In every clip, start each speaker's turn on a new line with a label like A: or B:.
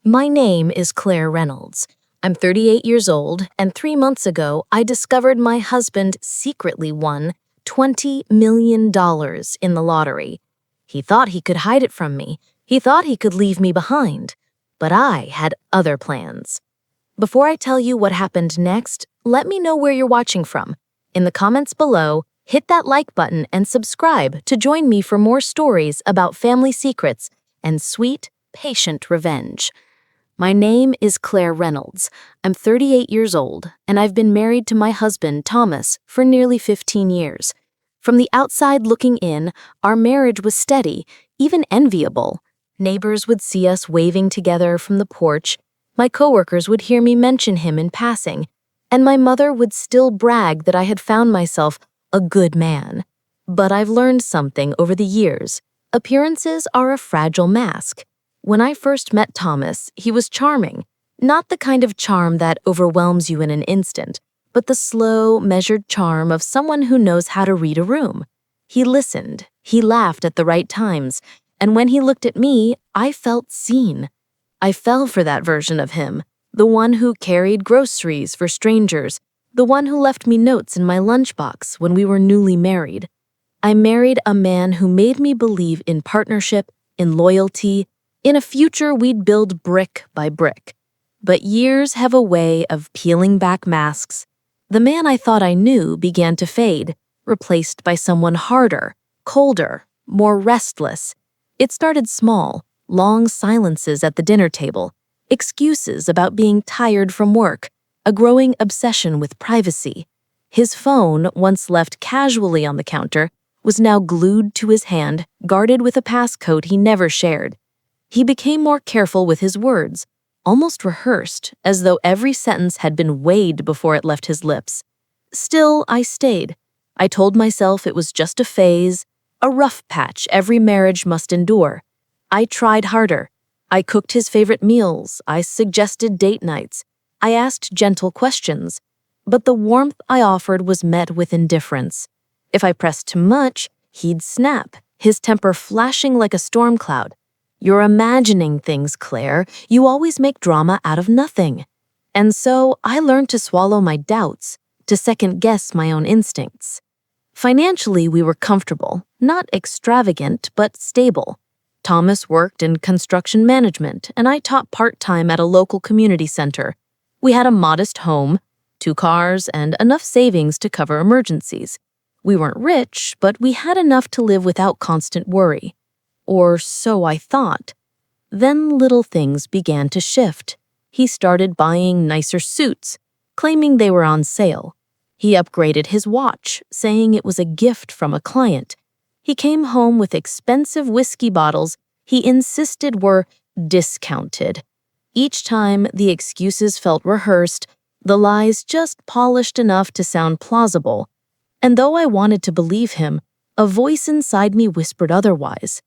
A: My name is Claire Reynolds. I'm 38 years old, and 3 months ago, I discovered my husband secretly won $20 million in the lottery. He thought he could hide it from me. He thought he could leave me behind. But I had other plans. Before I tell you what happened next, let me know where you're watching from. In the comments below, hit that like button and subscribe to join me for more stories about family secrets and sweet, patient revenge. My name is Claire Reynolds. I'm 38 years old, and I've been married to my husband, Thomas, for nearly 15 years. From the outside looking in, our marriage was steady, even enviable. Neighbors would see us waving together from the porch. My coworkers would hear me mention him in passing, and my mother would still brag that I had found myself a good man. But I've learned something over the years. Appearances are a fragile mask. When I first met Thomas, he was charming. Not the kind of charm that overwhelms you in an instant, but the slow, measured charm of someone who knows how to read a room. He listened, he laughed at the right times, and when he looked at me, I felt seen. I fell for that version of him, the one who carried groceries for strangers, the one who left me notes in my lunchbox when we were newly married. I married a man who made me believe in partnership, in loyalty, in a future we'd build brick by brick. But years have a way of peeling back masks. The man I thought I knew began to fade, replaced by someone harder, colder, more restless. It started small, long silences at the dinner table, excuses about being tired from work, a growing obsession with privacy. His phone, once left casually on the counter, was now glued to his hand, guarded with a passcode he never shared. He became more careful with his words, almost rehearsed, as though every sentence had been weighed before it left his lips. Still, I stayed. I told myself it was just a phase, a rough patch every marriage must endure. I tried harder. I cooked his favorite meals. I suggested date nights. I asked gentle questions. But the warmth I offered was met with indifference. If I pressed too much, he'd snap, his temper flashing like a storm cloud. "You're imagining things, Claire. You always make drama out of nothing." And so I learned to swallow my doubts, to second-guess my own instincts. Financially, we were comfortable, not extravagant, but stable. Thomas worked in construction management, and I taught part-time at a local community center. We had a modest home, 2 cars, and enough savings to cover emergencies. We weren't rich, but we had enough to live without constant worry. Or so I thought. Then little things began to shift. He started buying nicer suits, claiming they were on sale. He upgraded his watch, saying it was a gift from a client. He came home with expensive whiskey bottles he insisted were discounted. Each time, the excuses felt rehearsed, the lies just polished enough to sound plausible. And though I wanted to believe him, a voice inside me whispered otherwise.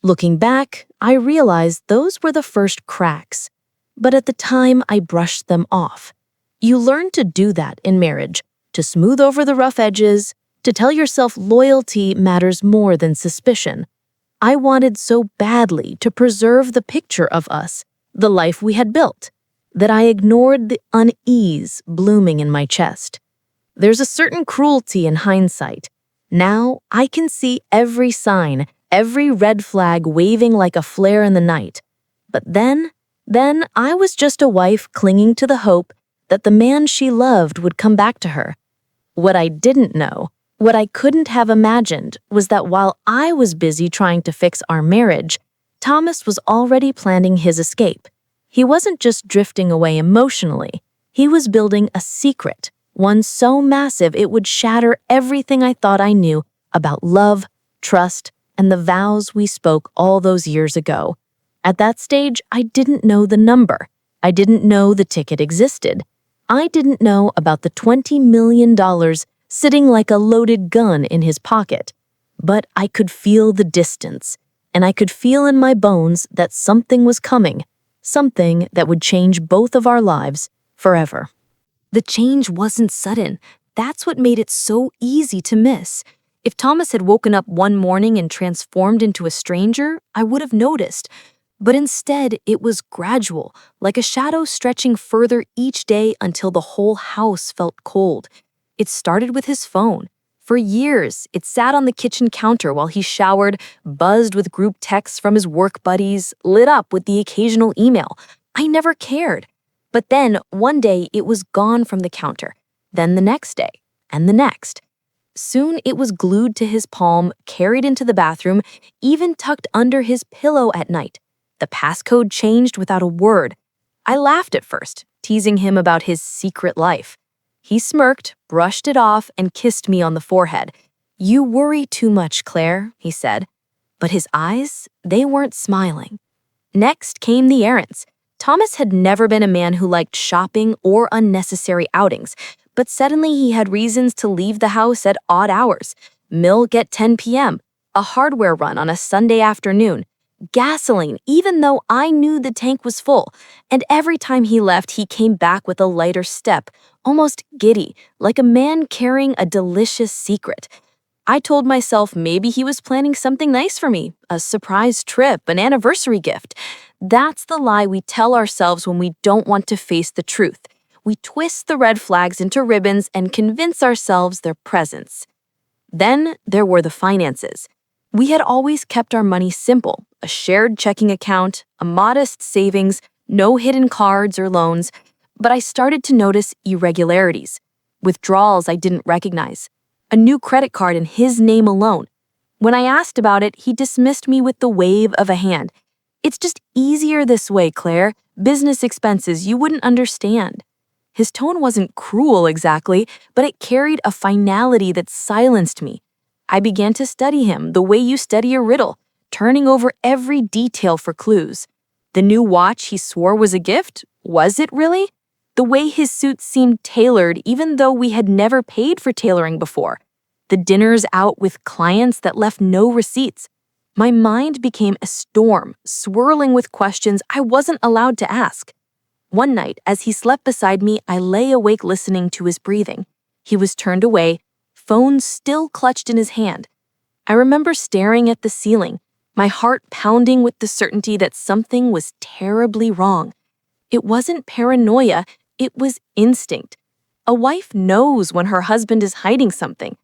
A: Looking back, I realized those were the first cracks. But at the time, I brushed them off. You learn to do that in marriage, to smooth over the rough edges, to tell yourself loyalty matters more than suspicion. I wanted so badly to preserve the picture of us, the life we had built, that I ignored the unease blooming in my chest. There's a certain cruelty in hindsight. Now I can see every sign, every red flag waving like a flare in the night. But then I was just a wife clinging to the hope that the man she loved would come back to her. What I didn't know, what I couldn't have imagined, was that while I was busy trying to fix our marriage, Thomas was already planning his escape. He wasn't just drifting away emotionally. He was building a secret, one so massive it would shatter everything I thought I knew about love, trust, and the vows we spoke all those years ago. At that stage, I didn't know the number. I didn't know the ticket existed. I didn't know about the $20 million sitting like a loaded gun in his pocket. But I could feel the distance, and I could feel in my bones that something was coming, something that would change both of our lives forever. The change wasn't sudden. That's what made it so easy to miss. If Thomas had woken up one morning and transformed into a stranger, I would have noticed. But instead, it was gradual, like a shadow stretching further each day until the whole house felt cold. It started with his phone. For years, it sat on the kitchen counter while he showered, buzzed with group texts from his work buddies, lit up with the occasional email. I never cared. But then, one day, it was gone from the counter. Then the next day, and the next. Soon, it was glued to his palm, carried into the bathroom, even tucked under his pillow at night. The passcode changed without a word. I laughed at first, teasing him about his secret life. He smirked, brushed it off, and kissed me on the forehead. "You worry too much, Claire," he said. But his eyes, they weren't smiling. Next came the errands. Thomas had never been a man who liked shopping or unnecessary outings, but suddenly he had reasons to leave the house at odd hours. Milk at 10 p.m., a hardware run on a Sunday afternoon, gasoline, even though I knew the tank was full. And every time he left, he came back with a lighter step, almost giddy, like a man carrying a delicious secret. I told myself maybe he was planning something nice for me, a surprise trip, an anniversary gift. That's the lie we tell ourselves when we don't want to face the truth. We twist the red flags into ribbons and convince ourselves they're presents. Then there were the finances. We had always kept our money simple, a shared checking account, a modest savings, no hidden cards or loans, but I started to notice irregularities, withdrawals I didn't recognize, a new credit card in his name alone. When I asked about it, he dismissed me with the wave of a hand. "It's just easier this way, Claire. Business expenses, you wouldn't understand." His tone wasn't cruel exactly, but it carried a finality that silenced me. I began to study him the way you study a riddle, turning over every detail for clues. The new watch he swore was a gift, was it really? The way his suit seemed tailored even though we had never paid for tailoring before. The dinners out with clients that left no receipts. My mind became a storm, swirling with questions I wasn't allowed to ask. One night, as he slept beside me, I lay awake listening to his breathing. He was turned away, phone still clutched in his hand. I remember staring at the ceiling, my heart pounding with the certainty that something was terribly wrong. It wasn't paranoia, it was instinct. A wife knows when her husband is hiding something.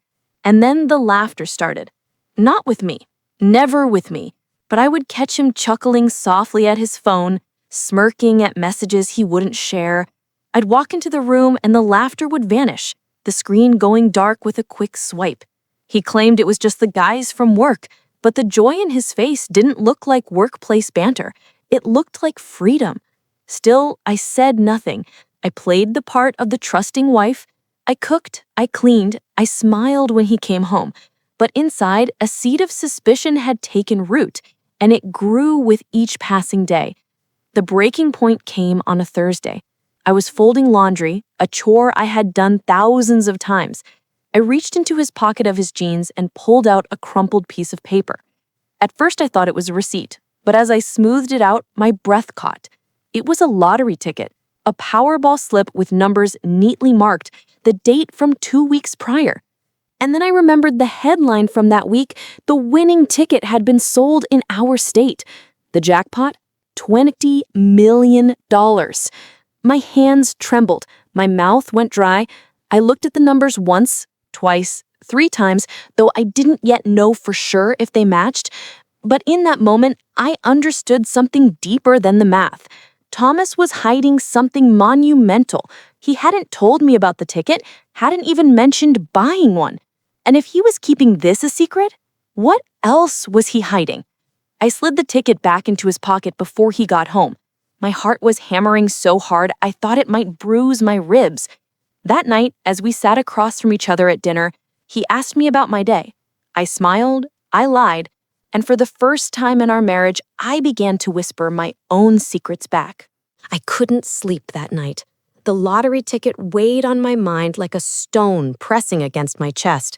A: And then the laughter started. Not with me, never with me, but I would catch him chuckling softly at his phone, smirking at messages he wouldn't share. I'd walk into the room and the laughter would vanish, the screen going dark with a quick swipe. He claimed it was just the guys from work, but the joy in his face didn't look like workplace banter. It looked like freedom. Still, I said nothing. I played the part of the trusting wife. I cooked, I cleaned, I smiled when he came home. But inside, a seed of suspicion had taken root, and it grew with each passing day. The breaking point came on a Thursday. I was folding laundry, a chore I had done thousands of times. I reached into his pocket of his jeans and pulled out a crumpled piece of paper. At first I thought it was a receipt, but as I smoothed it out, my breath caught. It was a lottery ticket, a Powerball slip with numbers neatly marked, the date from 2 weeks prior. And then I remembered the headline from that week. The winning ticket had been sold in our state. The jackpot? $20 million. My hands trembled. My mouth went dry. I looked at the numbers once, twice, 3 times, though I didn't yet know for sure if they matched. But in that moment, I understood something deeper than the math. Thomas was hiding something monumental. He hadn't told me about the ticket, hadn't even mentioned buying one. And if he was keeping this a secret, what else was he hiding? I slid the ticket back into his pocket before he got home. My heart was hammering so hard I thought it might bruise my ribs. That night, as we sat across from each other at dinner, he asked me about my day. I smiled, I lied, and for the first time in our marriage, I began to whisper my own secrets back. I couldn't sleep that night. The lottery ticket weighed on my mind like a stone pressing against my chest.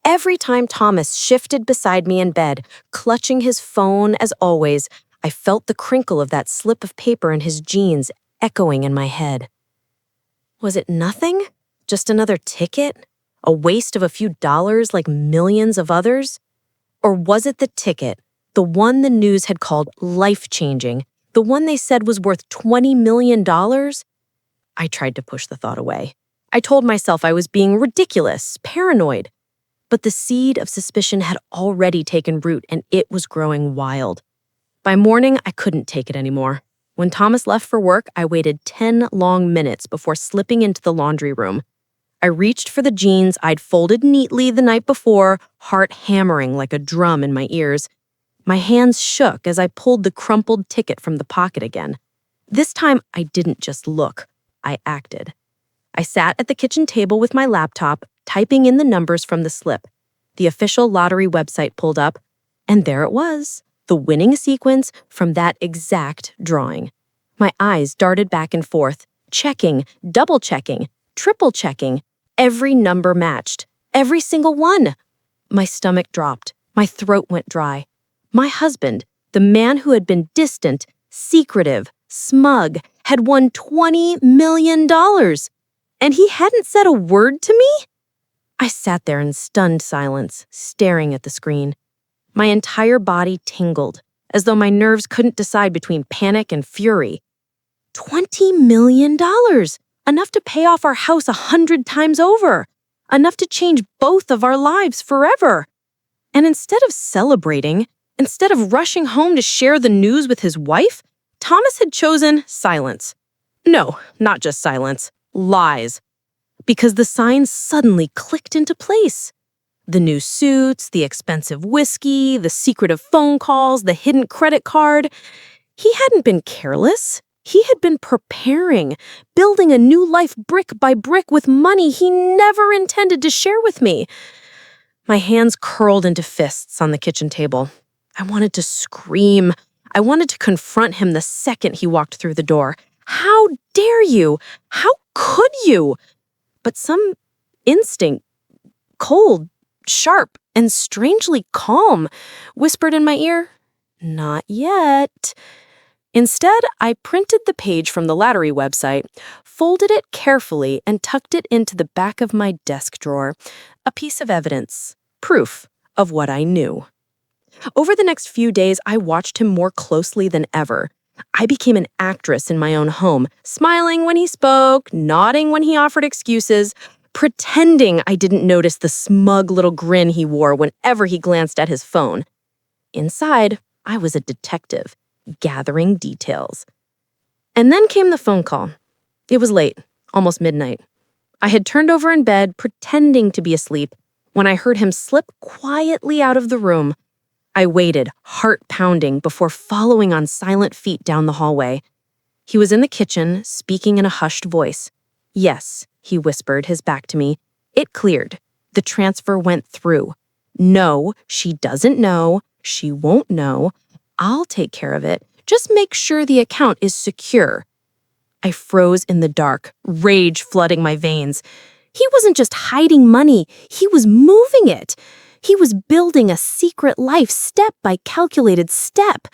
A: Every time Thomas shifted beside me in bed, clutching his phone as always, I felt the crinkle of that slip of paper in his jeans echoing in my head. Was it nothing? Just another ticket? A waste of a few dollars like millions of others? Or was it the ticket, The one the news had called life-changing, the one they said was worth $20 million. I tried to push the thought away. I told myself I was being ridiculous, paranoid. But the seed of suspicion had already taken root, and it was growing wild. By morning, I couldn't take it anymore. When Thomas left for work, I waited 10 long minutes before slipping into the laundry room. I reached for the jeans I'd folded neatly the night before, heart hammering like a drum in my ears. My hands shook as I pulled the crumpled ticket from the pocket again. This time, I didn't just look. I acted. I sat at the kitchen table with my laptop, typing in the numbers from the slip. The official lottery website pulled up, and there it was, the winning sequence from that exact drawing. My eyes darted back and forth, checking, double-checking, triple-checking. Every number matched. Every single one. My stomach dropped. My throat went dry. My husband, the man who had been distant, secretive, smug, had won $20 million. And he hadn't said a word to me? I sat there in stunned silence, staring at the screen. My entire body tingled, as though my nerves couldn't decide between panic and fury. $20 million! Enough to pay off our house 100 times over. Enough to change both of our lives forever. And instead of celebrating, instead of rushing home to share the news with his wife, Thomas had chosen silence. No, not just silence. Lies. Because the signs suddenly clicked into place. The new suits, the expensive whiskey, the secretive phone calls, the hidden credit card. He hadn't been careless. He had been preparing, building a new life brick by brick with money he never intended to share with me. My hands curled into fists on the kitchen table. I wanted to scream. I wanted to confront him the second he walked through the door. How dare you? How could you? But some instinct, cold, sharp, and strangely calm, whispered in my ear, "Not yet." Instead, I printed the page from the lottery website, folded it carefully, and tucked it into the back of my desk drawer, a piece of evidence, proof of what I knew. Over the next few days, I watched him more closely than ever. I became an actress in my own home, smiling when he spoke, nodding when he offered excuses, pretending I didn't notice the smug little grin he wore whenever he glanced at his phone. Inside, I was a detective, gathering details. And then came the phone call. It was late, almost midnight. I had turned over in bed, pretending to be asleep, when I heard him slip quietly out of the room. I waited, heart pounding, before following on silent feet down the hallway. He was in the kitchen, speaking in a hushed voice. "Yes," he whispered, his back to me. "It cleared. The transfer went through. No, she doesn't know. She won't know. I'll take care of it. Just make sure the account is secure." I froze in the dark, rage flooding my veins. He wasn't just hiding money, he was moving it. He was building a secret life step by calculated step.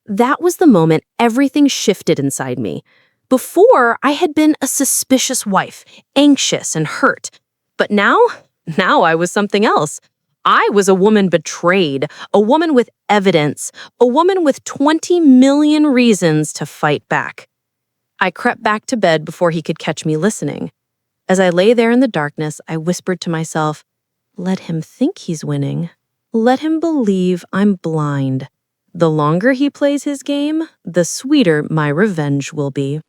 A: That was the moment everything shifted inside me. Before, I had been a suspicious wife, anxious and hurt. But now I was something else. I was a woman betrayed, a woman with evidence, a woman with 20 million reasons to fight back. I crept back to bed before he could catch me listening. As I lay there in the darkness, I whispered to myself, "Let him think he's winning. Let him believe I'm blind. The longer he plays his game, the sweeter my revenge will be."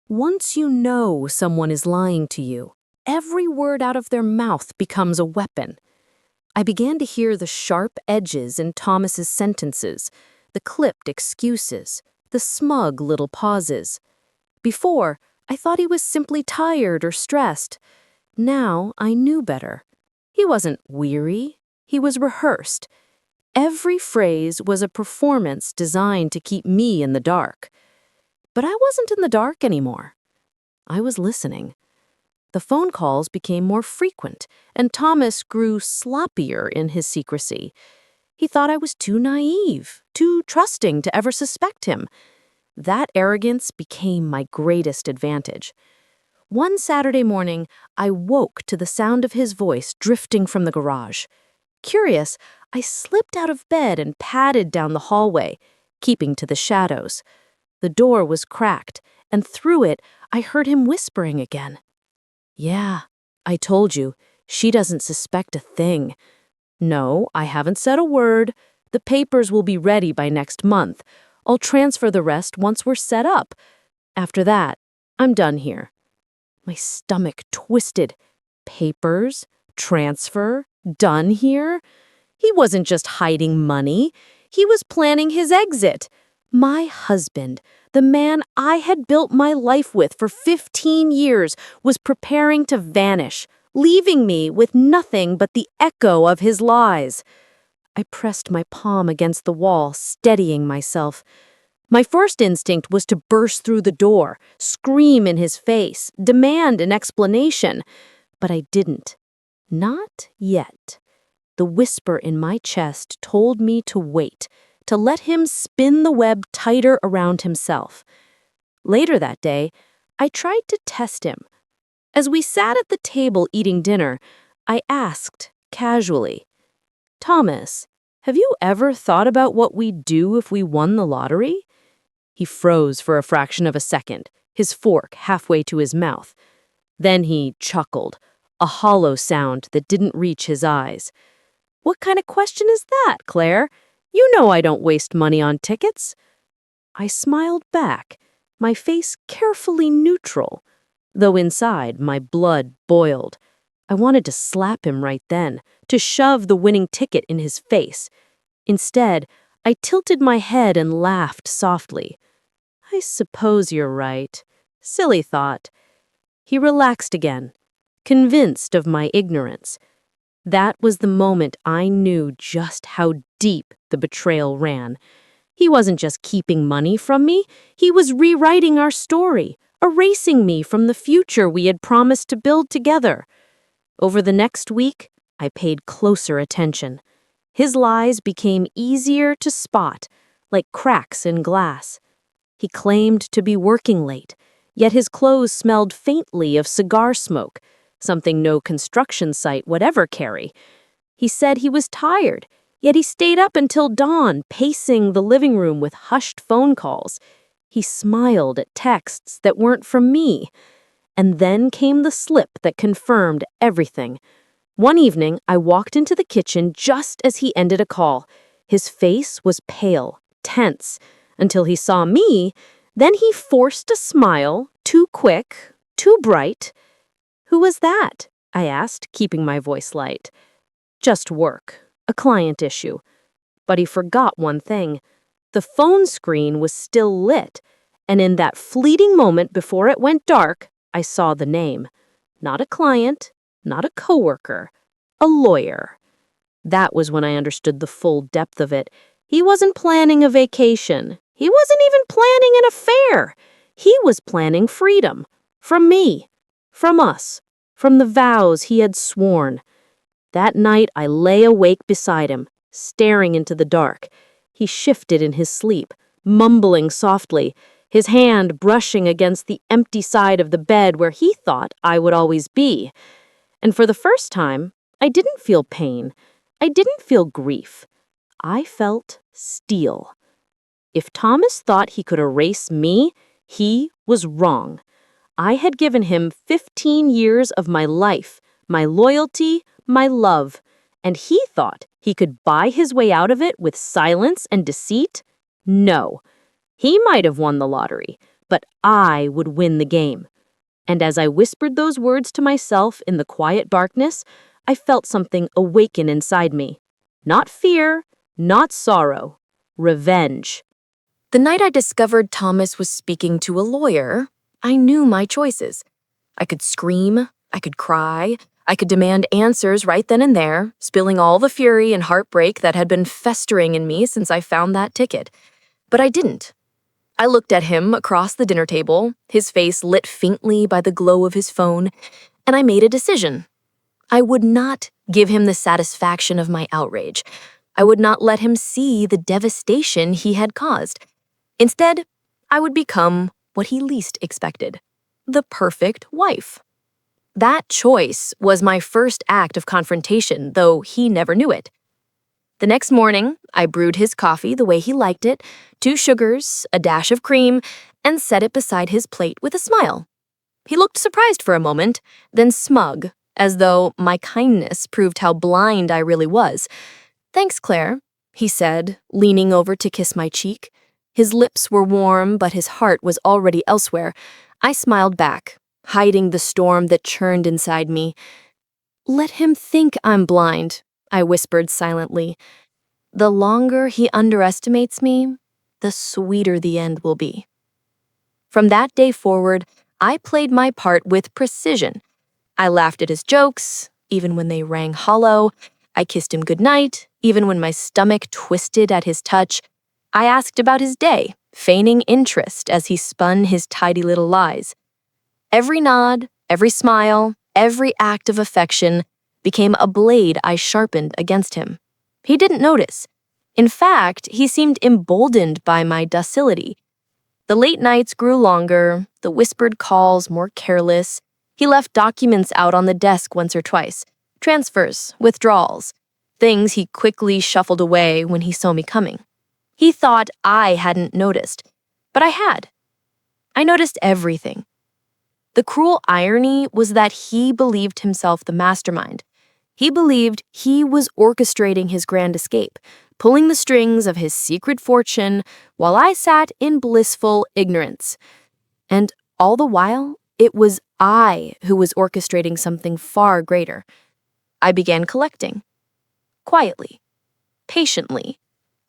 A: Once you know someone is lying to you, every word out of their mouth becomes a weapon. I began to hear the sharp edges in Thomas's sentences, the clipped excuses, the smug little pauses. Before, I thought he was simply tired or stressed. Now I knew better. He wasn't weary, he was rehearsed. Every phrase was a performance designed to keep me in the dark. But I wasn't in the dark anymore. I was listening. The phone calls became more frequent, and Thomas grew sloppier in his secrecy. He thought I was too naive, too trusting to ever suspect him. That arrogance became my greatest advantage. One Saturday morning, I woke to the sound of his voice drifting from the garage.
B: Curious, I slipped out of bed and padded down the hallway, keeping to the shadows. The door was cracked, and through it, I heard him whispering again. "Yeah, I told you, she doesn't suspect a thing. No, I haven't said a word. The papers will be ready by next month. I'll transfer the rest once we're set up. After that, I'm done here." My stomach twisted. Papers? Transfer? Done here? He wasn't just hiding money. He was planning his exit. My husband, the man I had built my life with for 15 years, was preparing to vanish, leaving me with nothing but the echo of his lies. I pressed my palm against the wall, steadying myself. My first instinct was to burst through the door, scream in his face, demand an explanation. But I didn't. Not yet. The whisper in my chest told me to wait, to let him spin the web tighter around himself. Later that day, I tried to test him. As we sat at the table eating dinner, I asked, casually, "Thomas, have you ever thought about what we'd do if we won the lottery?" He froze for a fraction of a second, his fork halfway to his mouth. Then he chuckled, a hollow sound that didn't reach his eyes. "What kind of question is that, Claire? You know I don't waste money on tickets." I smiled back, my face carefully neutral, though inside my blood boiled. I wanted to slap him right then, to shove the winning ticket in his face. Instead, I tilted my head and laughed softly. "I suppose you're right. Silly thought." He relaxed again, convinced of my ignorance. That was the moment I knew just how deep the betrayal ran. He wasn't just keeping money from me, he was rewriting our story, erasing me from the future we had promised to build together. Over the next week, I paid closer attention. His lies became easier to spot, like cracks in glass. He claimed to be working late, yet his clothes smelled faintly of cigar smoke, something no construction site would ever carry. He said he was tired, yet he stayed up until dawn, pacing the living room with hushed phone calls. He smiled at texts that weren't from me. And then came the slip that confirmed everything. One evening, I walked into the kitchen just as he ended a call. His face was pale, tense, until he saw me. Then he forced a smile, too quick, too bright. "Who was that?" I asked, keeping my voice light. "Just work, a client issue." But he forgot one thing. The phone screen was still lit, and in that fleeting moment before it went dark, I saw the name. Not a client, not a coworker, a lawyer. That was when I understood the full depth of it. He wasn't planning a vacation. He wasn't even planning an affair. He was planning freedom. From me. From us. From the vows he had sworn. That night I lay awake beside him, staring into the dark. He shifted in his sleep, mumbling softly, his hand brushing against the empty side of the bed where he thought I would always be. And for the first time, I didn't feel pain. I didn't feel grief. I felt steel. If Thomas thought he could erase me, he was wrong. I had given him 15 years of my life, my loyalty, my love, and he thought he could buy his way out of it with silence and deceit? No. He might have won the lottery, but I would win the game. And as I whispered those words to myself in the quiet darkness, I felt something awaken inside me. Not fear, not sorrow, revenge.
A: The night I discovered Thomas was speaking to a lawyer, I knew my choices. I could scream, I could cry, I could demand answers right then and there, spilling all the fury and heartbreak that had been festering in me since I found that ticket. But I didn't. I looked at him across the dinner table, his face lit faintly by the glow of his phone, and I made a decision. I would not give him the satisfaction of my outrage. I would not let him see the devastation he had caused. Instead, I would become what he least expected, the perfect wife. That choice was my first act of confrontation, though he never knew it. The next morning, I brewed his coffee the way he liked it, 2 sugars, a dash of cream, and set it beside his plate with a smile. He looked surprised for a moment, then smug, as though my kindness proved how blind I really was. "Thanks, Claire," he said, leaning over to kiss my cheek. His lips were warm, but his heart was already elsewhere. I smiled back, hiding the storm that churned inside me. "Let him think I'm blind," I whispered silently. "The longer he underestimates me, the sweeter the end will be." From that day forward, I played my part with precision. I laughed at his jokes, even when they rang hollow. I kissed him goodnight, even when my stomach twisted at his touch. I asked about his day, feigning interest as he spun his tidy little lies. Every nod, every smile, every act of affection became a blade I sharpened against him. He didn't notice. In fact, he seemed emboldened by my docility. The late nights grew longer, the whispered calls more careless. He left documents out on the desk once or twice. Transfers, withdrawals, things he quickly shuffled away when he saw me coming. He thought I hadn't noticed, but I had. I noticed everything. The cruel irony was that he believed himself the mastermind. He believed he was orchestrating his grand escape, pulling the strings of his secret fortune while I sat in blissful ignorance. And all the while, it was I who was orchestrating something far greater. I began collecting. Quietly. Patiently.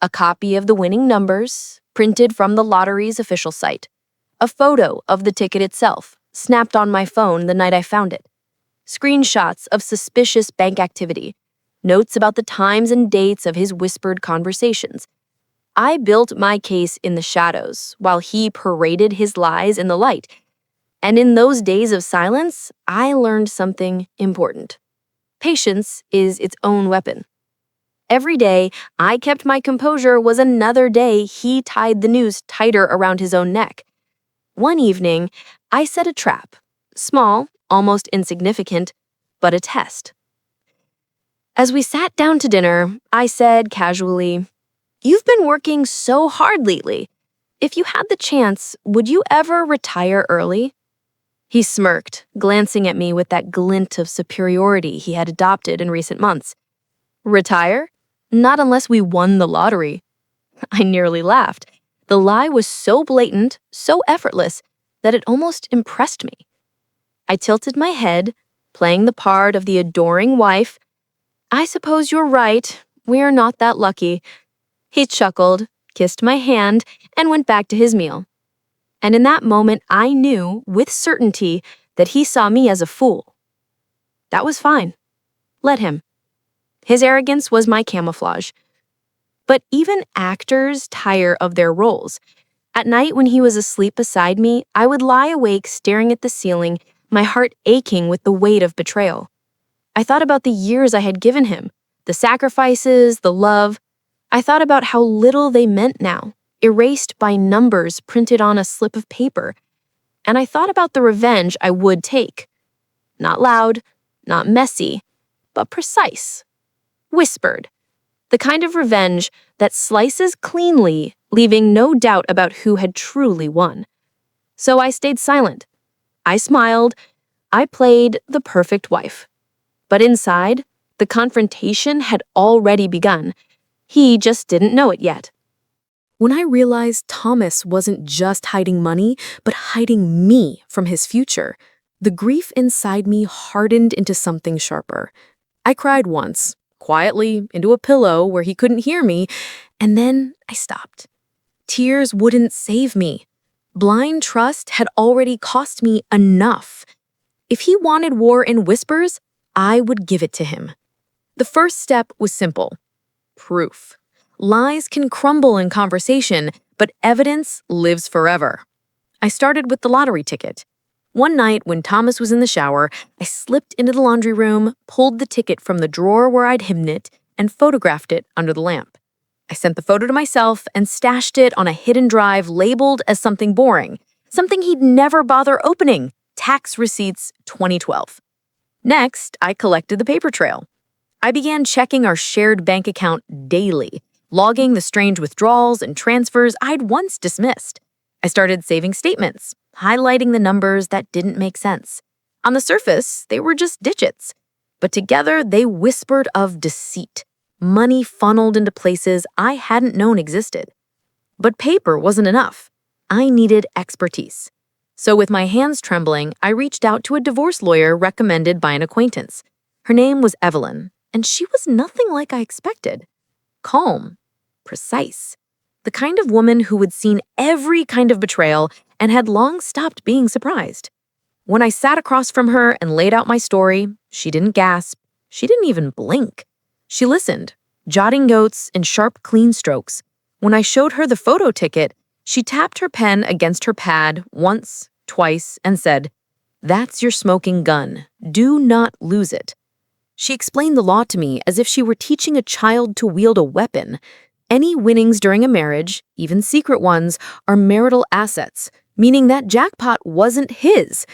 A: A copy of the winning numbers, printed from the lottery's official site. A photo of the ticket itself, snapped on my phone the night I found it. Screenshots of suspicious bank activity. Notes about the times and dates of his whispered conversations. I built my case in the shadows, while he paraded his lies in the light. And in those days of silence, I learned something important. Patience is its own weapon. Every day I kept my composure was another day he tied the noose tighter around his own neck. One evening, I set a trap. Small, almost insignificant, but a test. As we sat down to dinner, I said casually, "You've been working so hard lately. If you had the chance, would you ever retire early?" He smirked, glancing at me with that glint of superiority he had adopted in recent months. "Retire? Not unless we won the lottery." I nearly laughed. The lie was so blatant, so effortless, that it almost impressed me. I tilted my head, playing the part of the adoring wife. "I suppose you're right. We're not that lucky." He chuckled, kissed my hand, and went back to his meal. And in that moment, I knew, with certainty, that he saw me as a fool. That was fine. Let him. His arrogance was my camouflage. But even actors tire of their roles. At night when he was asleep beside me, I would lie awake staring at the ceiling, my heart aching with the weight of betrayal. I thought about the years I had given him, the sacrifices, the love. I thought about how little they meant now, erased by numbers printed on a slip of paper. And I thought about the revenge I would take. Not loud, not messy, but precise. Whispered. The kind of revenge that slices cleanly, leaving no doubt about who had truly won. So I stayed silent. I smiled. I played the perfect wife. But inside, the confrontation had already begun. He just didn't know it yet. When I realized Thomas wasn't just hiding money, but hiding me from his future, the grief inside me hardened into something sharper. I cried once, quietly into a pillow where he couldn't hear me, and then I stopped. Tears wouldn't save me. Blind trust had already cost me enough. If he wanted war in whispers, I would give it to him. The first step was simple. Proof. Lies can crumble in conversation, but evidence lives forever. I started with the lottery ticket. One night, when Thomas was in the shower, I slipped into the laundry room, pulled the ticket from the drawer where I'd hidden it, and photographed it under the lamp. I sent the photo to myself and stashed it on a hidden drive labeled as something boring, something he'd never bother opening, tax receipts 2012. Next, I collected the paper trail. I began checking our shared bank account daily, logging the strange withdrawals and transfers I'd once dismissed. I started saving statements, highlighting the numbers that didn't make sense. On the surface, they were just digits, but together they whispered of deceit, money funneled into places I hadn't known existed. But paper wasn't enough. I needed expertise. So with my hands trembling, I reached out to a divorce lawyer recommended by an acquaintance. Her name was Evelyn, and she was nothing like I expected. Calm, precise, the kind of woman who had seen every kind of betrayal and had long stopped being surprised. When I sat across from her and laid out my story, she didn't gasp. She didn't even blink. She listened, jotting notes in sharp, clean strokes. When I showed her the photo ticket, she tapped her pen against her pad once, twice, and said, "That's your smoking gun. Do not lose it." She explained the law to me as if she were teaching a child to wield a weapon. Any winnings during a marriage, even secret ones, are marital assets, meaning that Jackpot wasn't his.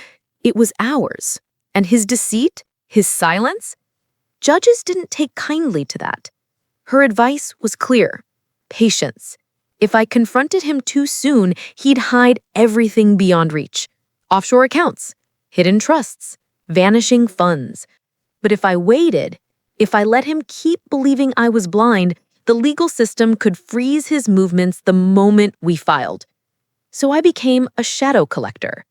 A: It was ours. And his deceit, his silence? Judges didn't take kindly to that. Her advice was clear. Patience. If I confronted him too soon, he'd hide everything beyond reach. Offshore accounts, hidden trusts, vanishing funds. But if I waited, if I let him keep believing I was blind, the legal system could freeze his movements the moment we filed. So I became a shadow collector.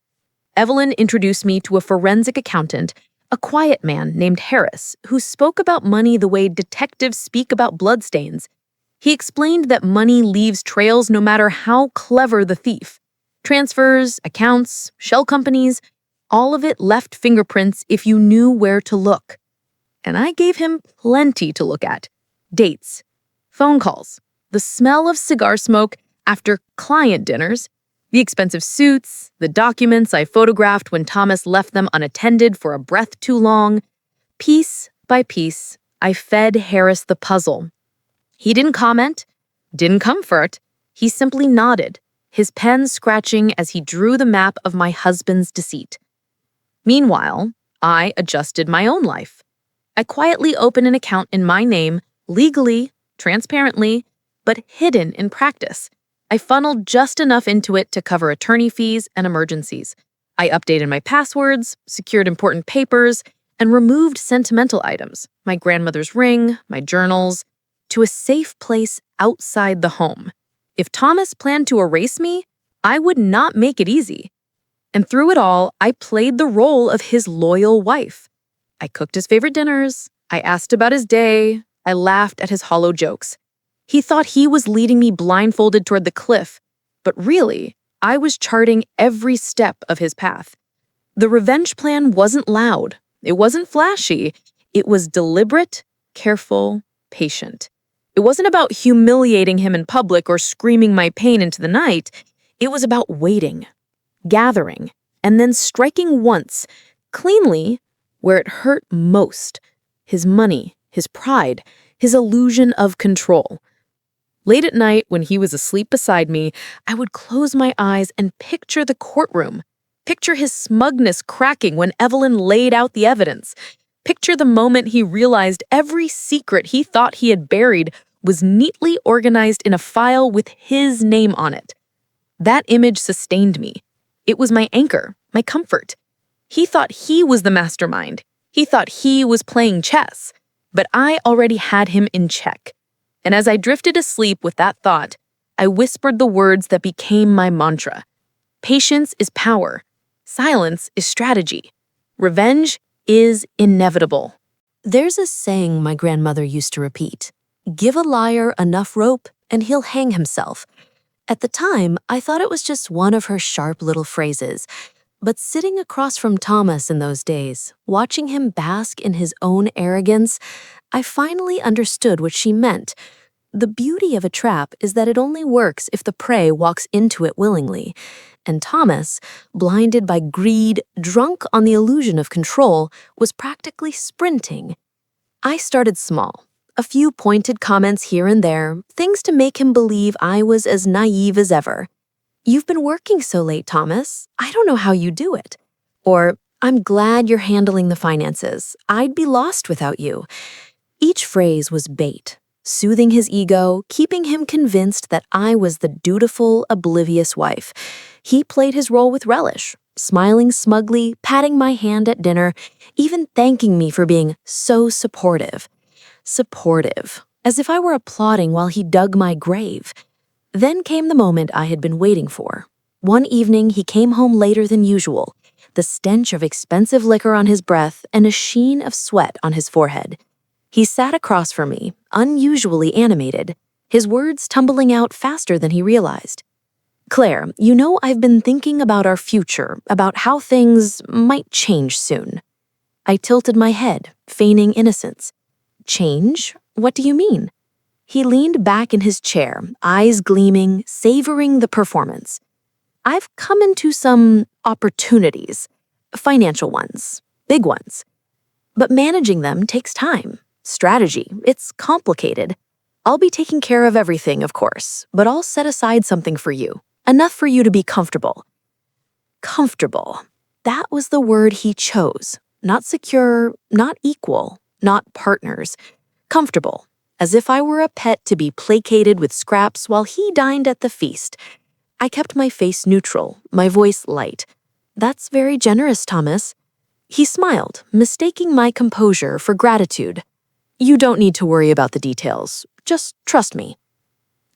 A: Evelyn introduced me to a forensic accountant, a quiet man named Harris, who spoke about money the way detectives speak about bloodstains. He explained that money leaves trails no matter how clever the thief. Transfers, accounts, shell companies, all of it left fingerprints if you knew where to look. And I gave him plenty to look at. Dates, phone calls, the smell of cigar smoke after client dinners, the expensive suits, the documents I photographed when Thomas left them unattended for a breath too long. Piece by piece, I fed Harris the puzzle. He didn't comment, didn't comfort. He simply nodded, his pen scratching as he drew the map of my husband's deceit. Meanwhile, I adjusted my own life. I quietly opened an account in my name, legally, transparently, but hidden in practice. I funneled just enough into it to cover attorney fees and emergencies. I updated my passwords, secured important papers, and removed sentimental items, my grandmother's ring, my journals, to a safe place outside the home. If Thomas planned to erase me, I would not make it easy. And through it all, I played the role of his loyal wife. I cooked his favorite dinners, I asked about his day, I laughed at his hollow jokes. He thought he was leading me blindfolded toward the cliff, but really, I was charting every step of his path. The revenge plan wasn't loud, it wasn't flashy, it was deliberate, careful, patient. It wasn't about humiliating him in public or screaming my pain into the night. It was about waiting, gathering, and then striking once, cleanly, where it hurt most. His money, his pride, his illusion of control. Late at night, when he was asleep beside me, I would close my eyes and picture the courtroom. Picture his smugness cracking when Evelyn laid out the evidence. Picture the moment he realized every secret he thought he had buried was neatly organized in a file with his name on it. That image sustained me. It was my anchor, my comfort. He thought he was the mastermind. He thought he was playing chess. But I already had him in check. And as I drifted asleep with that thought, I whispered the words that became my mantra. Patience is power. Silence is strategy. Revenge is inevitable. There's a saying my grandmother used to repeat. Give a liar enough rope and he'll hang himself. At the time, I thought it was just one of her sharp little phrases. But sitting across from Thomas in those days, watching him bask in his own arrogance, I finally understood what she meant. The beauty of a trap is that it only works if the prey walks into it willingly. And Thomas, blinded by greed, drunk on the illusion of control, was practically sprinting. I started small. A few pointed comments here and there, things to make him believe I was as naive as ever. "You've been working so late, Thomas. I don't know how you do it." Or,
B: I'm glad you're handling the finances. I'd be lost without you. Each phrase was bait, soothing his ego, keeping him convinced that I was the dutiful, oblivious wife. He played his role with relish, smiling smugly, patting my hand at dinner, even thanking me for being so supportive. Supportive, as if I were applauding while he dug my grave. Then came the moment I had been waiting for. One evening, he came home later than usual, the stench of expensive liquor on his breath and a sheen of sweat on his forehead. He sat across from me, unusually animated, his words tumbling out faster than he realized. "Claire, you know I've been thinking about our future, about how things might change soon." I tilted my head, feigning innocence. "Change? What do you mean?" He leaned back in his chair, eyes gleaming, savoring the performance. "I've come into some opportunities, financial ones, big ones. But managing them takes time, strategy, it's complicated. I'll be taking care of everything, of course, but I'll set aside something for you, enough for you to be comfortable." Comfortable. That was the word he chose. Not secure, not equal, not partners. Comfortable, as if I were a pet to be placated with scraps while he dined at the feast. I kept my face neutral, my voice light. "That's very generous, Thomas." He smiled, mistaking my composure for gratitude. "You don't need to worry about the details. Just trust me."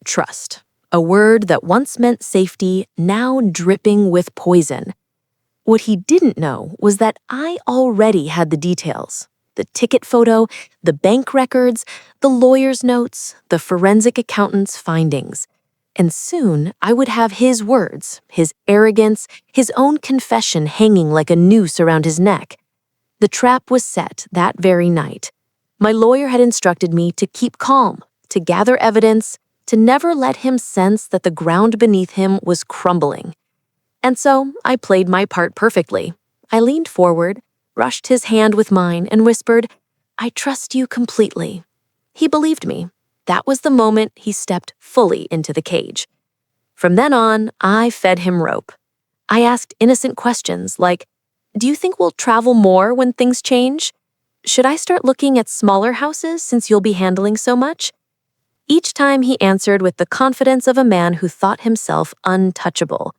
B: Trust. A word that once meant safety, now dripping with poison. What he didn't know was that I already had the details. The ticket photo, the bank records, the lawyer's notes, the forensic accountant's findings. And soon I would have his words, his arrogance, his own confession hanging like a noose around his neck. The trap was set that very night. My lawyer had instructed me to keep calm, to gather evidence, to never let him sense that the ground beneath him was crumbling. And so I played my part perfectly. I leaned forward, brushed his hand with mine, and whispered, "I trust you completely." He believed me. That was the moment he stepped fully into the cage. From then on, I fed him rope. I asked innocent questions like, "Do you think we'll travel more when things change? Should I start looking at smaller houses since you'll be handling so much?" Each time he answered with the confidence of a man who thought himself untouchable.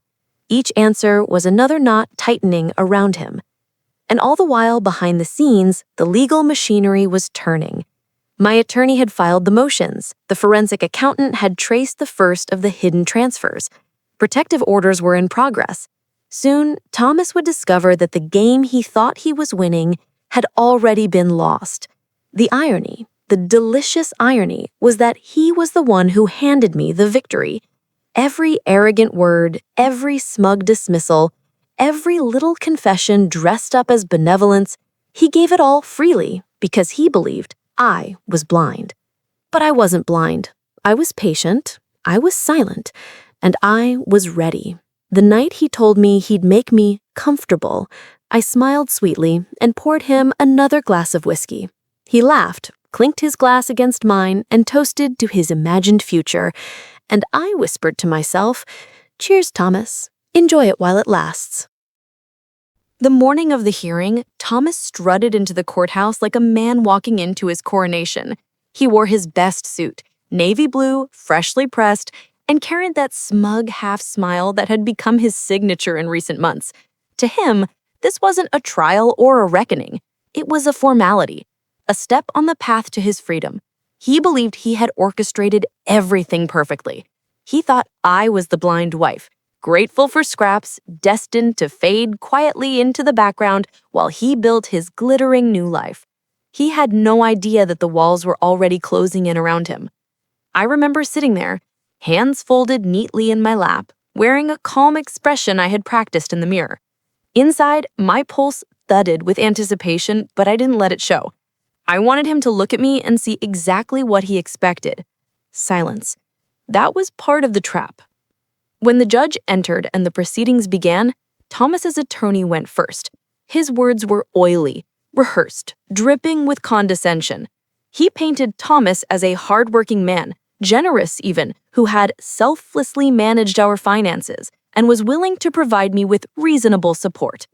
B: Each answer was another knot tightening around him. And all the while, behind the scenes, the legal machinery was turning. My attorney had filed the motions. The forensic accountant had traced the first of the hidden transfers. Protective orders were in progress. Soon, Thomas would discover that the game he thought he was winning had already been lost. The irony, the delicious irony, was that he was the one who handed me the victory. Every arrogant word, every smug dismissal, every little confession dressed up as benevolence, he gave it all freely because he believed I was blind. But I wasn't blind. I was patient, I was silent, and I was ready. The night he told me he'd make me comfortable, I smiled sweetly and poured him another glass of whiskey. He laughed, clinked his glass against mine, and toasted to his imagined future. And I whispered to myself, "Cheers, Thomas. Enjoy it while it lasts." The morning of the hearing, Thomas strutted into the courthouse like a man walking into his coronation. He wore his best suit, navy blue, freshly pressed, and carried that smug half-smile that had become his signature in recent months. To him, this wasn't a trial or a reckoning. It was a formality, a step on the path to his freedom. He believed he had orchestrated everything perfectly. He thought I was the blind wife, grateful for scraps, destined to fade quietly into the background while he built his glittering new life. He had no idea that the walls were already closing in around him. I remember sitting there, hands folded neatly in my lap, wearing a calm expression I had practiced in the mirror. Inside, my pulse thudded with anticipation, but I didn't let it show. I wanted him to look at me and see exactly what he expected. Silence. That was part of the trap. When the judge entered and the proceedings began, Thomas's attorney went first. His words were oily, rehearsed, dripping with condescension. He painted Thomas as a hardworking man, generous even, who had selflessly managed our finances and was willing to provide me with reasonable support.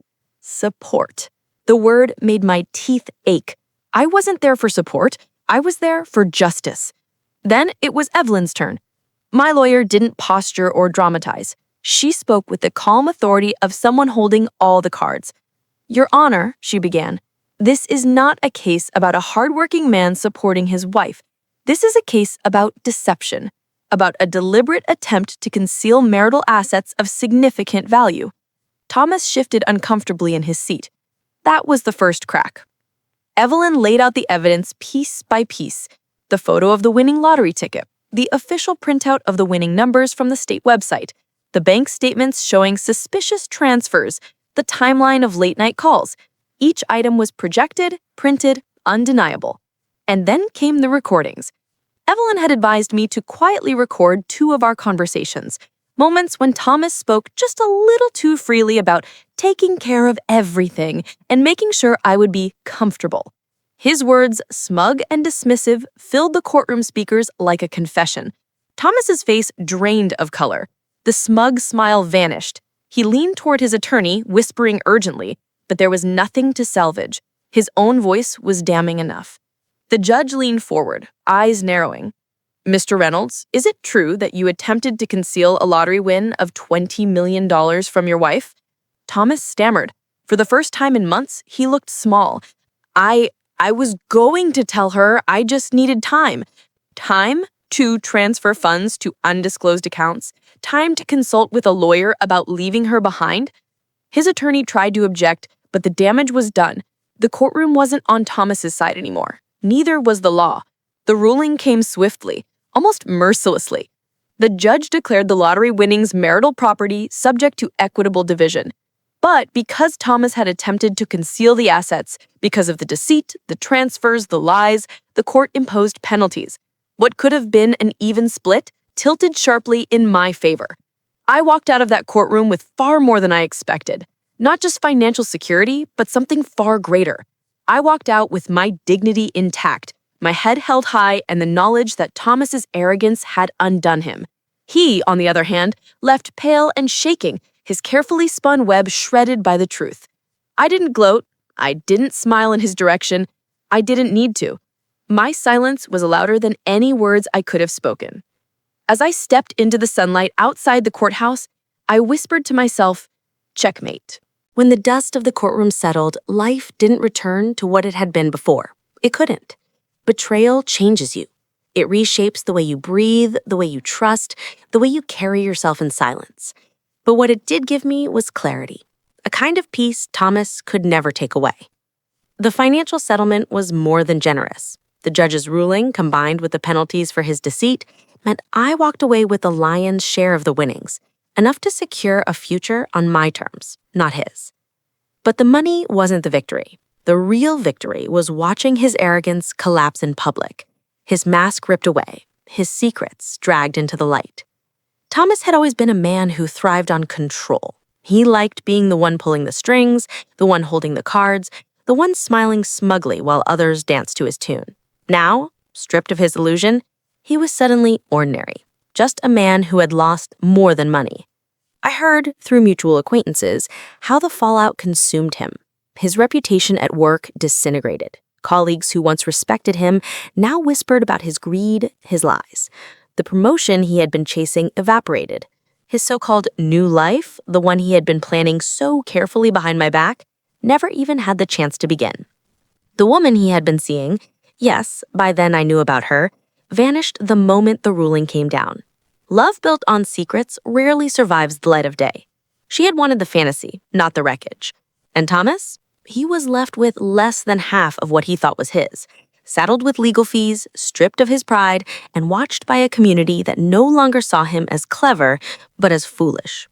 A: Support. The word made my teeth ache. I wasn't there for support. I was there for justice. Then it was Evelyn's turn. My lawyer didn't posture or dramatize. She spoke with the calm authority of someone holding all the cards. Your Honor, she began, this is not a case about a hardworking man supporting his wife. This is a case about deception, about a deliberate attempt to conceal marital assets of significant value. Thomas shifted uncomfortably in his seat. That was the first crack. Evelyn laid out the evidence piece by piece. The photo of the winning lottery ticket, the official printout of the winning numbers from the state website, the bank statements showing suspicious transfers, the timeline of late-night calls. Each item was projected, printed, undeniable. And then came the recordings. Evelyn had advised me to quietly record 2 of our conversations, moments when Thomas spoke just a little too freely about taking care of everything and making sure I would be comfortable. His words, smug and dismissive, filled the courtroom speakers like a confession. Thomas's face drained of color. The smug smile vanished. He leaned toward his attorney, whispering urgently, but there was nothing to salvage. His own voice was damning enough. The judge leaned forward, eyes narrowing. Mr. Reynolds, is it true that you attempted to conceal a lottery win of $20 million from your wife? Thomas stammered. For the first time in months, he looked small. I was going to tell her, I just needed time. Time to transfer funds to undisclosed accounts. Time to consult with a lawyer about leaving her behind. His attorney tried to object, but the damage was done. The courtroom wasn't on Thomas's side anymore. Neither was the law. The ruling came swiftly, almost mercilessly. The judge declared the lottery winnings marital property subject to equitable division. But because Thomas had attempted to conceal the assets, because of the deceit, the transfers, the lies, the court imposed penalties. What could have been an even split tilted sharply in my favor. I walked out of that courtroom with far more than I expected. Not just financial security, but something far greater. I walked out with my dignity intact, my head held high, and the knowledge that Thomas's arrogance had undone him. He, on the other hand, left pale and shaking, his carefully spun web shredded by the truth. I didn't gloat. I didn't smile in his direction. I didn't need to. My silence was louder than any words I could have spoken. As I stepped into the sunlight outside the courthouse, I whispered to myself, checkmate. When the dust of the courtroom settled, life didn't return to what it had been before. It couldn't. Betrayal changes you. It reshapes the way you breathe, the way you trust, the way you carry yourself in silence. But what it did give me was clarity, a kind of peace Thomas could never take away. The financial settlement was more than generous. The judge's ruling, combined with the penalties for his deceit, meant I walked away with the lion's share of the winnings, enough to secure a future on my terms, not his. But the money wasn't the victory. The real victory was watching his arrogance collapse in public, his mask ripped away, his secrets dragged into the light. Thomas had always been a man who thrived on control. He liked being the one pulling the strings, the one holding the cards, the one smiling smugly while others danced to his tune. Now, stripped of his illusion, he was suddenly ordinary, just a man who had lost more than money. I heard, through mutual acquaintances, how the fallout consumed him. His reputation at work disintegrated. Colleagues who once respected him now whispered about his greed, his lies. The promotion he had been chasing evaporated. His so-called new life, the one he had been planning so carefully behind my back, never even had the chance to begin. The woman he had been seeing, yes, by then I knew about her, vanished the moment the ruling came down. Love built on secrets rarely survives the light of day. She had wanted the fantasy, not the wreckage. And Thomas? He was left with less than half of what he thought was his, saddled with legal fees, stripped of his pride, and watched by a community that no longer saw him as clever, but as foolish.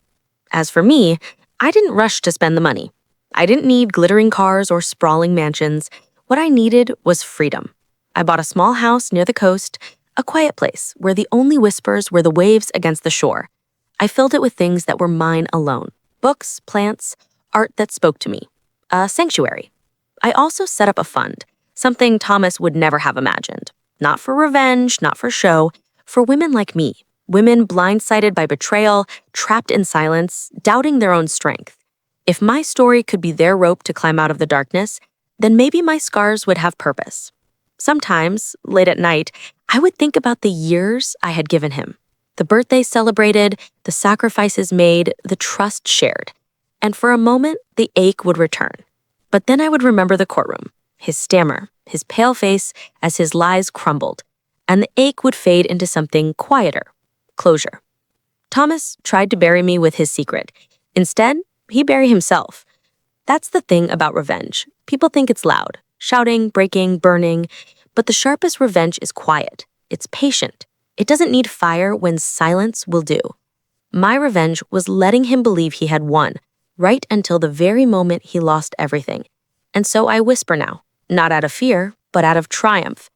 A: As for me, I didn't rush to spend the money. I didn't need glittering cars or sprawling mansions. What I needed was freedom. I bought a small house near the coast, a quiet place where the only whispers were the waves against the shore. I filled it with things that were mine alone. Books, plants, art that spoke to me. A sanctuary. I also set up a fund. Something Thomas would never have imagined. Not for revenge, not for show, for women like me, women blindsided by betrayal, trapped in silence, doubting their own strength. If my story could be their rope to climb out of the darkness, then maybe my scars would have purpose. Sometimes, late at night, I would think about the years I had given him, the birthdays celebrated, the sacrifices made, the trust shared. And for a moment, the ache would return. But then I would remember the courtroom, his stammer, his pale face as his lies crumbled, and the ache would fade into something quieter, closure. Thomas tried to bury me with his secret. Instead, he buried himself. That's the thing about revenge. People think it's loud, shouting, breaking, burning, but the sharpest revenge is quiet. It's patient. It doesn't need fire when silence will do. My revenge was letting him believe he had won, right until the very moment he lost everything. And so I whisper now, not out of fear, but out of triumph.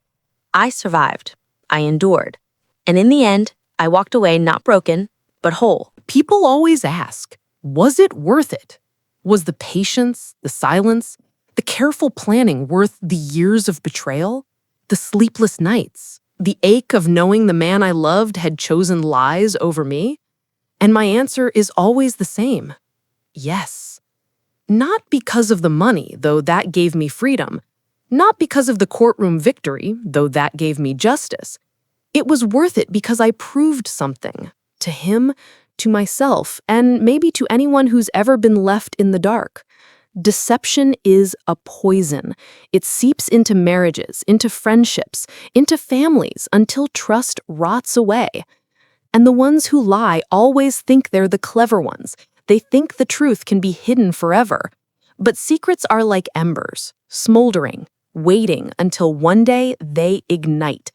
A: I survived. I endured. And in the end, I walked away not broken, but whole.
C: People always ask, was it worth it? Was the patience, the silence, the careful planning worth the years of betrayal? The sleepless nights? The ache of knowing the man I loved had chosen lies over me? And my answer is always the same. Yes. Not because of the money, though that gave me freedom. Not because of the courtroom victory, though that gave me justice. It was worth it because I proved something. To him, to myself, and maybe to anyone who's ever been left in the dark. Deception is a poison. It seeps into marriages, into friendships, into families until trust rots away. And the ones who lie always think they're the clever ones. They think the truth can be hidden forever. But secrets are like embers, smoldering, waiting until one day they ignite.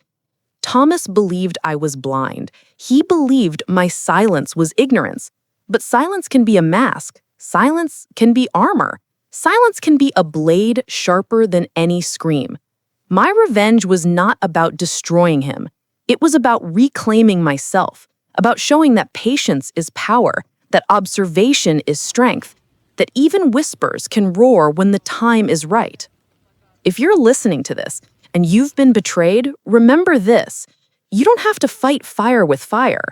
C: Thomas believed I was blind. He believed my silence was ignorance. But silence can be a mask. Silence can be armor. Silence can be a blade sharper than any scream. My revenge was not about destroying him. It was about reclaiming myself, about showing that patience is power, that observation is strength, that even whispers can roar when the time is right. If you're listening to this and you've been betrayed, remember this. You don't have to fight fire with fire.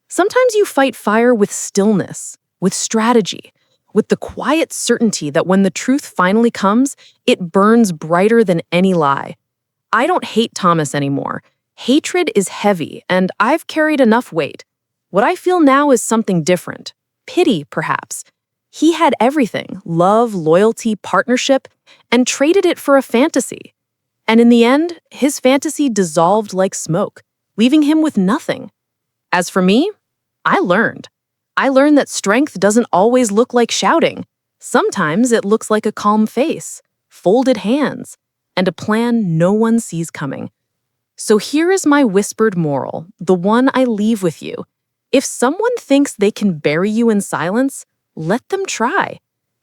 C: Sometimes you fight fire with stillness, with strategy, with the quiet certainty that when the truth finally comes, it burns brighter than any lie. I don't hate Thomas anymore. Hatred is heavy, and I've carried enough weight. What I feel now is something different. Pity, perhaps. He had everything, love, loyalty, partnership, and traded it for a fantasy. And in the end, his fantasy dissolved like smoke, leaving him with nothing. As for me, I learned. I learned that strength doesn't always look like shouting. Sometimes it looks like a calm face, folded hands, and a plan no one sees coming. So here is my whispered moral, the one I leave with you. If someone thinks they can bury you in silence, let them try.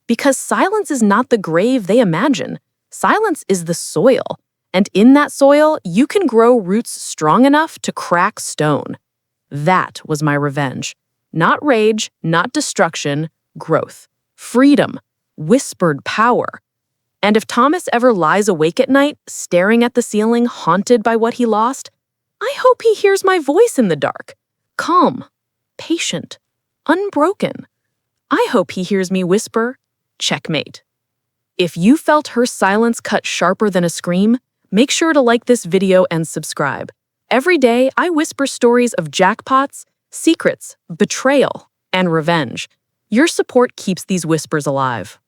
C: Because silence is not the grave they imagine. Silence is the soil. And in that soil, you can grow roots strong enough to crack stone. That was my revenge. Not rage, not destruction, growth, freedom, whispered power. And if Thomas ever lies awake at night, staring at the ceiling, haunted by what he lost, I hope he hears my voice in the dark, calm, patient, unbroken. I hope he hears me whisper, checkmate. If you felt her silence cut sharper than a scream, make sure to like this video and subscribe. Every day, I whisper stories of jackpots, secrets, betrayal, and revenge. Your support keeps these whispers alive.